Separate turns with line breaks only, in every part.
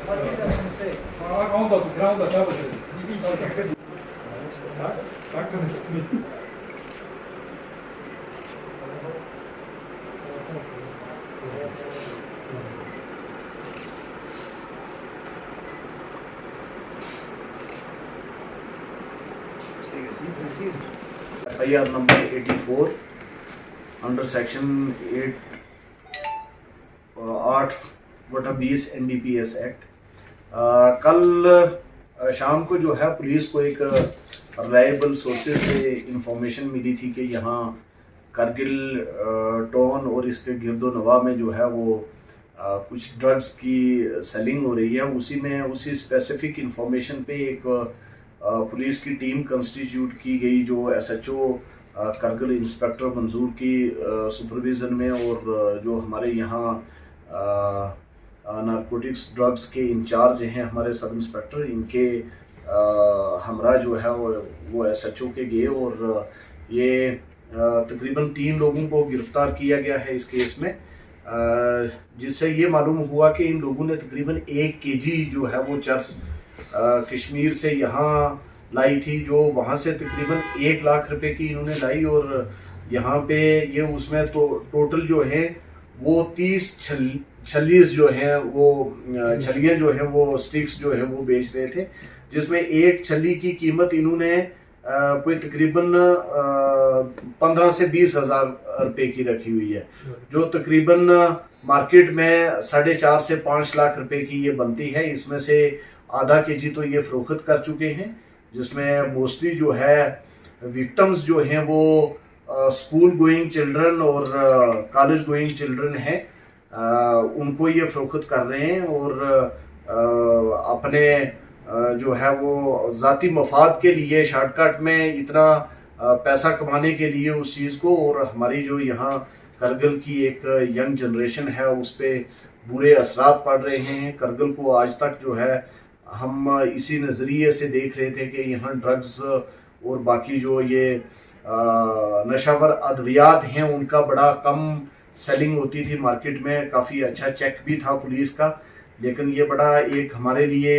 FIR number 84 under section 8/20 NDPS act. कल शाम को जो है पुलिस को एक रिलायबल सोर्सेज से इंफॉर्मेशन मिली थी कि यहाँ करगिल टाउन और इसके गिरदोनवा में जो है वो कुछ ड्रग्स की सेलिंग हो रही है। उसी स्पेसिफिक इंफॉर्मेशन पे एक पुलिस की टीम कंस्टिट्यूट की गई जो SHO करगिल इंस्पेक्टर मंजूर की सुपरविज़न में और जो हमारे यहाँ नारकोटिक्स ड्रग्स के इंचार्ज हैं हमारे सब इंस्पेक्टर, इनके हमरा जो है वो SHO के गए और ये तकरीबन 3 लोगों को गिरफ्तार किया गया है इस केस में, जिससे ये मालूम हुआ कि इन लोगों ने तकरीबन 1 kg जो है वो चर्स कश्मीर से यहाँ लाई थी, जो वहाँ से तकरीबन 1 लाख रुपए की इन्होंने लाई और यहाँ पे ये उसमें तो टोटल जो है वो 30 छल्लीस जो हैं वो छलियाँ जो हैं वो स्टिक्स जो है वो बेच रहे थे, जिसमें एक छली की कीमत इन्होंने कोई तकरीबन 15 से 20 हज़ार रुपए की रखी हुई है, जो तकरीबन मार्केट में 4.5 से 5 लाख रुपए की ये बनती है। इसमें से आधा kg तो ये फरोख्त कर चुके हैं, जिसमें मोस्टली जो है विक्टिम्स जो हैं वो स्कूल गोइंग चिल्ड्रन और कॉलेज गोइंग चिल्ड्रन हैं, उनको ये फरोख्त कर रहे हैं और अपने जो है वो ज़ाती मफाद के लिए शॉर्टकट में इतना पैसा कमाने के लिए उस चीज़ को, और हमारी जो यहाँ करगिल की एक यंग जनरेशन है उस पर बुरे असरात पड़ रहे हैं। करगिल को आज तक जो है हम इसी नज़रिए से देख रहे थे कि यहाँ ड्रग्स और बाकी जो ये नशावर अद्वियात हैं उनका बड़ा कम सेलिंग होती थी मार्केट में, काफ़ी अच्छा चेक भी था पुलिस का, लेकिन ये बड़ा एक हमारे लिए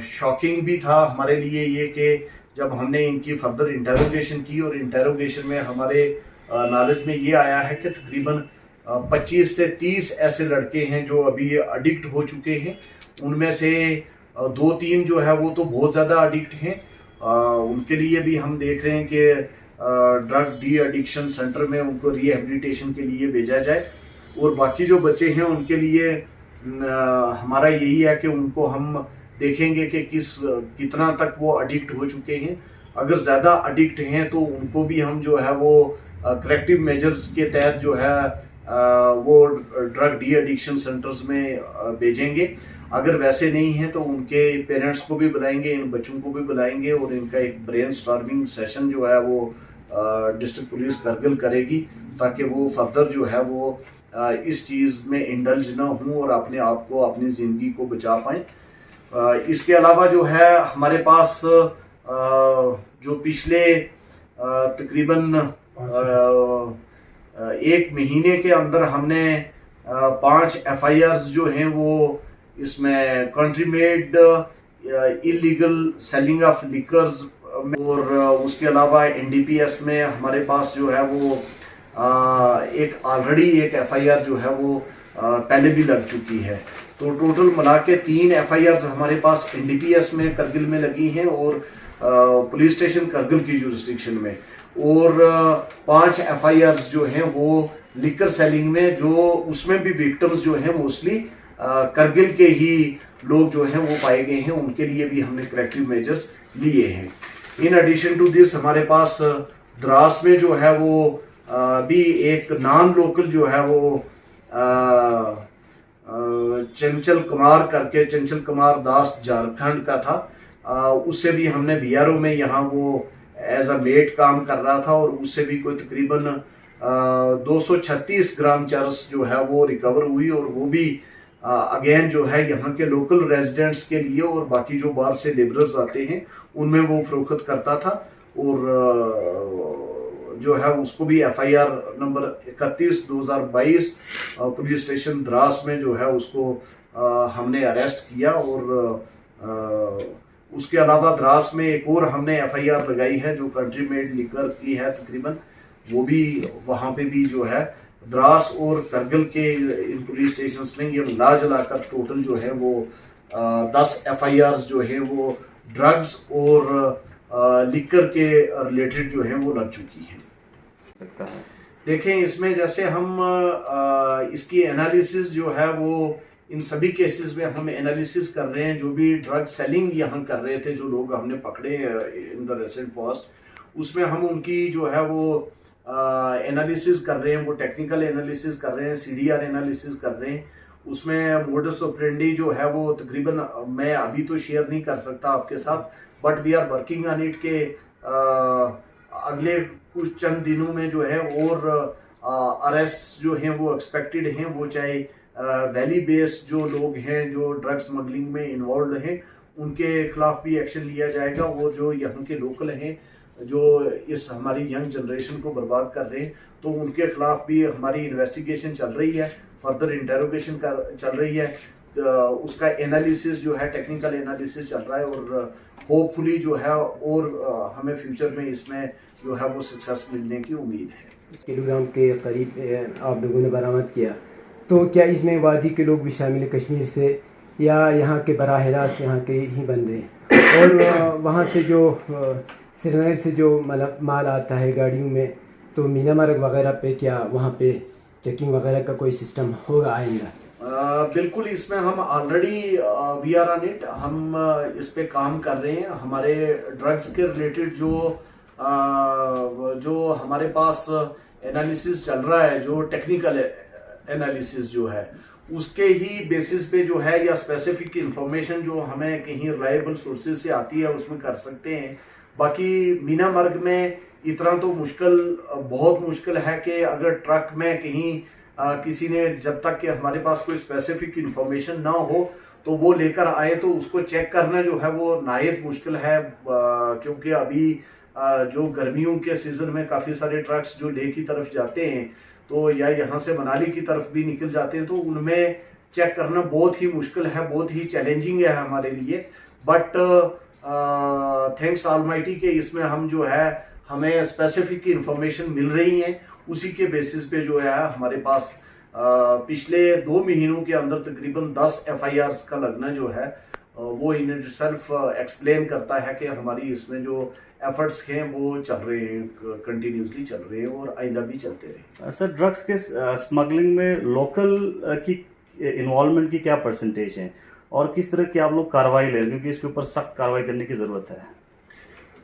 शॉकिंग भी था हमारे लिए ये कि जब हमने इनकी फर्दर इंटेरोगेशन की और इंटेरोगेशन में हमारे नॉलेज में ये आया है कि तकरीबन 25 से 30 ऐसे लड़के हैं जो अभी एडिक्ट हो चुके हैं, उनमें से 2-3 जो है वो तो बहुत ज़्यादा एडिक्ट हैं। उनके लिए भी हम देख रहे हैं कि ड्रग डी एडिक्शन सेंटर में उनको रिहेबिलिटेशन के लिए भेजा जाए, और बाकी जो बच्चे हैं उनके लिए हमारा यही है कि उनको हम देखेंगे कि कितना तक वो एडिक्ट हो चुके हैं। अगर ज़्यादा एडिक्ट हैं तो उनको भी हम जो है वो करेक्टिव मेजर्स के तहत जो है वो ड्रग डी एडिक्शन सेंटर्स में भेजेंगे। अगर वैसे नहीं हैं तो उनके पेरेंट्स को भी बुलाएंगे, इन बच्चों को भी बुलाएंगे और इनका एक ब्रेन स्टॉर्मिंग सेशन जो है वो डिस्ट्रिक्ट पुलिस करगिल करेगी, ताकि वो फर्दर जो है वो इस चीज़ में इंडल्ज ना हों और अपने आप को, अपनी ज़िंदगी को बचा पाएँ। इसके अलावा जो है हमारे पास जो पिछले तकरीबन 1 महीने के अंदर हमने 5 FIRs जो हैं वो इसमें country made illegal selling of liquors और उसके अलावा NDPS में हमारे पास जो है वो एक ऑलरेडी एक FIR जो है वो पहले भी लग चुकी है। तो टोटल मिला के 3 FIRs हमारे पास NDPS में करगिल में लगी हैं और पुलिस स्टेशन करगिल की जुरिस्डिक्शन में, और 5 FIRs जो हैं वो लिकर सेलिंग में, जो उसमें भी विक्टिम्स जो हैं मोस्टली करगिल के ही लोग जो हैं वो पाए गए हैं, उनके लिए भी हमने करेक्टिव मेजर्स लिए हैं। इन एडिशन टू दिस हमारे पास द्रास में जो है वो भी एक नॉन लोकल जो है वो चंचल कुमार दास झारखंड का था, उससे भी हमने BRO में यहाँ वो एज अ मेट काम कर रहा था और उससे भी कोई तकरीबन 236 ग्राम चरस जो है वो रिकवर हुई, और वो भी अगेन जो है यहाँ के लोकल रेजिडेंट्स के लिए और बाकी जो बाहर से लेबरर्स आते हैं उनमें वो फरोख्त करता था, और जो है उसको भी FIR number 31/2022 police station Dras में जो है उसको हमने अरेस्ट किया और उसके अलावा द्रास में एक और हमने एफआईआर लगाई है जो कंट्री मेड लिकर की है तकरीबन, वो भी वहाँ पे भी जो है द्रास और करगिल के इन पुलिस स्टेशंस में ये मिला जुलाकर टोटल जो है वो 10 एफआईआर जो है वो ड्रग्स और लिकर के रिलेटेड जो है वो लग चुकी है। देखें इसमें जैसे हम इसकी एनालिसिस जो है वो इन सभी केसेस में हम एनालिसिस कर रहे हैं। जो भी ड्रग सेलिंग यहाँ कर रहे थे जो लोग हमने पकड़े इन द रिसेंट पास्ट, उसमें हम उनकी जो है वो एनालिसिस कर रहे हैं, वो टेक्निकल एनालिसिस कर रहे हैं, सीडीआर एनालिसिस कर रहे हैं। उसमें मोडस ऑपरेंडी जो है वो तकरीबन मैं अभी तो शेयर नहीं कर सकता आपके साथ, but we are working on it के अगले कुछ चंद दिनों में जो है और अरेस्ट जो हैं वो एक्सपेक्टेड हैं। वो चाहे वैली बेस्ड जो लोग हैं जो ड्रग स्मगलिंग में इन्वॉल्व हैं उनके खिलाफ भी एक्शन लिया जाएगा। वो जो यहाँ के लोकल हैं जो इस हमारी यंग जनरेशन को बर्बाद कर रहे हैं तो उनके खिलाफ भी हमारी इन्वेस्टिगेशन चल रही है, फर्दर इंटेरोगेशन चल रही है, उसका एनालिसिस जो है टेक्निकल एनालिसिस चल रहा है और होपफुली जो है और हमें फ्यूचर में इसमें जो है वो सक्सेस मिलने की उम्मीद है।
इस किलोग्राम के करीब आप लोगों ने बरामद किया, तो क्या इसमें वादी के लोग भी शामिल हैं कश्मीर से या यहाँ के बराह रास्त यहाँ के ही बंदे? और वहाँ से जो श्रीनगर से जो मतलब माल आता है गाड़ियों में, तो मीना मार्ग वगैरह पे क्या वहाँ पे चेकिंग वगैरह का कोई सिस्टम होगा आइंदा?
बिल्कुल, इसमें हम already we are on it, हम इस पे काम कर रहे हैं। हमारे ड्रग्स के रिलेटेड जो हमारे पास एनालिसिस चल रहा है, जो टेक्निकल एनालिसिस जो है उसके ही बेसिस पे जो है या स्पेसिफिक इंफॉर्मेशन जो हमें कहीं रिलायबल सोर्सेज से आती है उसमें कर सकते हैं। बाकी मीना मार्ग में इतना तो बहुत मुश्किल है कि अगर ट्रक में कहीं किसी ने, जब तक कि हमारे पास कोई स्पेसिफिक इंफॉर्मेशन ना हो तो वो लेकर आए तो उसको चेक करना जो है वो नायत मुश्किल है। क्योंकि अभी जो गर्मियों के सीजन में काफ़ी सारे ट्रक्स जो लेह की तरफ जाते हैं तो या यहाँ से मनाली की तरफ भी निकल जाते हैं तो उनमें चेक करना बहुत ही मुश्किल है, बहुत ही चैलेंजिंग है हमारे लिए। बट थैंक्स ऑलमाइटी के इसमें हम जो है हमें स्पेसिफिक इंफॉर्मेशन मिल रही है, उसी के बेसिस पे जो है हमारे पास पिछले 2 महीनों के अंदर तकरीबन 10 एफआईआर्स का लगना जो है वो इन इटसेल्फ एक्सप्लेन करता है कि हमारी इसमें जो एफर्ट्स हैं वो चल रहे हैं, कंटिन्यूसली चल रहे हैं और आइंदा भी चलते रहे।
सर, ड्रग्स के स्मगलिंग में लोकल की इन्वॉल्वमेंट की क्या परसेंटेज है और किस तरह की आप लोग कार्रवाई ले रहे हैं, क्योंकि इसके ऊपर सख्त कार्रवाई करने की ज़रूरत है?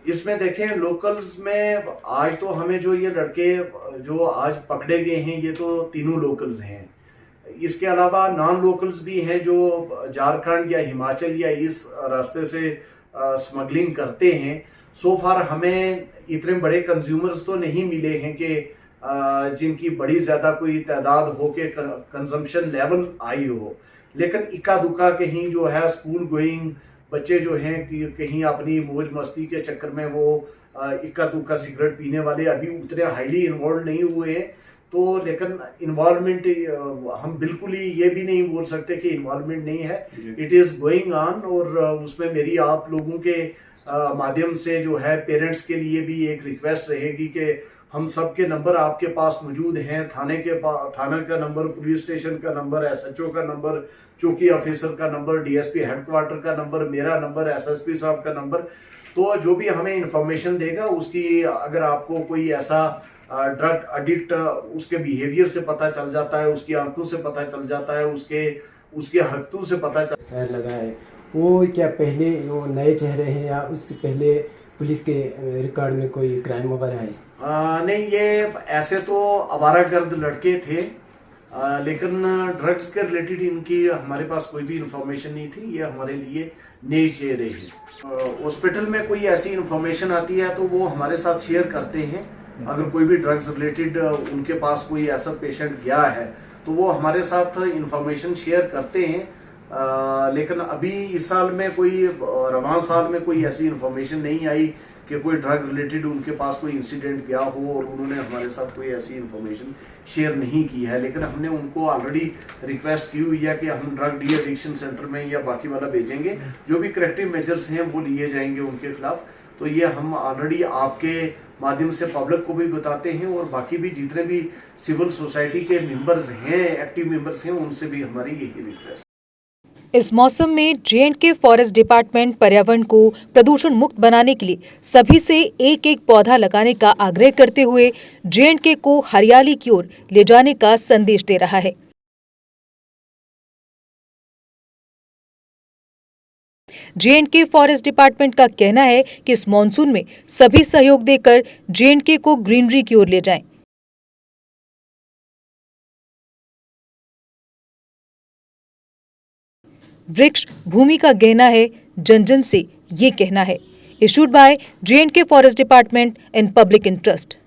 इसमें देखें लोकल्स में आज तो हमें जो ये लड़के जो आज पकड़े गए हैं ये तो तीनों लोकल्स हैं। इसके अलावा नॉन लोकल्स भी हैं जो झारखंड या हिमाचल या इस रास्ते से स्मगलिंग करते हैं। सो फार हमें इतने बड़े कंज्यूमर्स तो नहीं मिले हैं कि जिनकी बड़ी ज़्यादा कोई तादाद हो के कंजम्पशन लेवल आई हो, लेकिन इक्का दुक्का कहीं जो है स्कूल गोइंग बच्चे जो हैं कि कहीं अपनी मौज मस्ती के चक्कर में वो इक्का दुक्का सिगरेट पीने वाले अभी उतने हाईली इन्वॉल्व नहीं हुए हैं। तो लेकिन इन्वॉल्वमेंट हम बिल्कुल ही ये भी नहीं बोल सकते कि इन्वॉल्वमेंट नहीं है, इट इज़ गोइंग ऑन। और उसमें मेरी आप लोगों के माध्यम से जो है पेरेंट्स के लिए भी एक रिक्वेस्ट रहेगी कि हम सब के नंबर आपके पास मौजूद हैं, थाने का नंबर, पुलिस स्टेशन का नंबर, एसएचओ का नंबर, चौकी ऑफिसर का नंबर, डीएसपी हेडक्वार्टर का नंबर, मेरा नंबर, एसएसपी साहब का नंबर। तो जो भी हमें इंफॉर्मेशन देगा उसकी, अगर आपको कोई ऐसा ड्रग एडिक्ट उसके बिहेवियर से पता चल जाता है, उसकी आंखों से पता चल जाता है, उसके हरकतों से पता चल
फैर लगा है, वो क्या पहले वो नए चेहरे हैं या उससे पहले पुलिस के रिकॉर्ड में कोई क्राइम वगैरह है?
नहीं, ये ऐसे तो आवारागर्द लड़के थे, लेकिन ड्रग्स के रिलेटेड इनकी हमारे पास कोई भी इंफॉर्मेशन नहीं थी। ये हमारे लिए नए चेहरे हैं। हॉस्पिटल में कोई ऐसी इंफॉर्मेशन आती है तो वो हमारे साथ शेयर करते हैं। अगर कोई भी ड्रग्स रिलेटेड उनके पास कोई ऐसा पेशेंट गया है तो वो हमारे साथ इंफॉर्मेशन शेयर करते हैं। लेकिन अभी इस साल में कोई रवान साल में कोई ऐसी इंफॉर्मेशन नहीं आई कि कोई ड्रग रिलेटेड उनके पास कोई इंसिडेंट गया हो और उन्होंने हमारे साथ कोई ऐसी इंफॉर्मेशन शेयर नहीं की है, लेकिन हमने उनको ऑलरेडी रिक्वेस्ट की हुई है कि हम ड्रग डी एडिक्शन सेंटर में या बाकी वाला भेजेंगे, जो भी करेक्टिव मेजर्स हैं वो लिए जाएंगे उनके खिलाफ। तो ये हम ऑलरेडी आपके माध्यम से पब्लिक को भी बताते हैं और बाकी भी जितने भी सिविल सोसाइटी के मेंबर्स हैं, एक्टिव मेंबर्स हैं, उनसे भी हमारी यही रिक्वेस्ट।
इस मौसम में जे.एंड.के फॉरेस्ट डिपार्टमेंट पर्यावरण को प्रदूषण मुक्त बनाने के लिए सभी से एक एक पौधा लगाने का आग्रह करते हुए जे.एंड.के को हरियाली की ओर ले जाने का संदेश दे रहा है। जे.एंड.के फॉरेस्ट डिपार्टमेंट का कहना है कि इस मॉनसून में सभी सहयोग देकर जे.एंड.के को ग्रीनरी की ओर ले जाएं। वृक्ष भूमि का गहना है, जन जन से ये कहना है। Issued by J&K forest department in public interest.